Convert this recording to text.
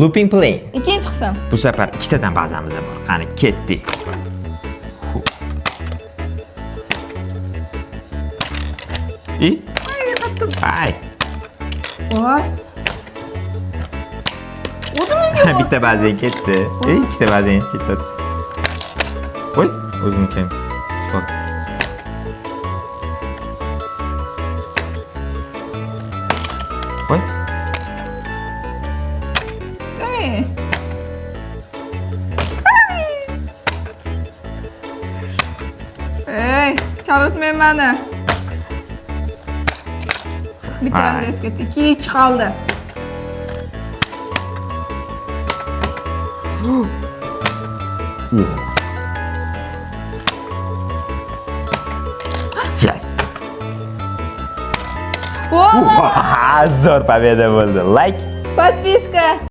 Looping play. Ikkinchi qism. Bu safar ikkitadan bazamiz bor. Qani ketdik. Qattiq. Ay. Voy. O'zimga Bitta bazen ketdi. Ikkita bazen ketdi. Voy, o'zim kim? Bak. Voy. Qani. Ey, chalg'itmang meni. Bitta Vay. vaziyat ketdi. 2 qoldi. Yes. Voy. Zo'r победа bo'ldi. Like Подписка.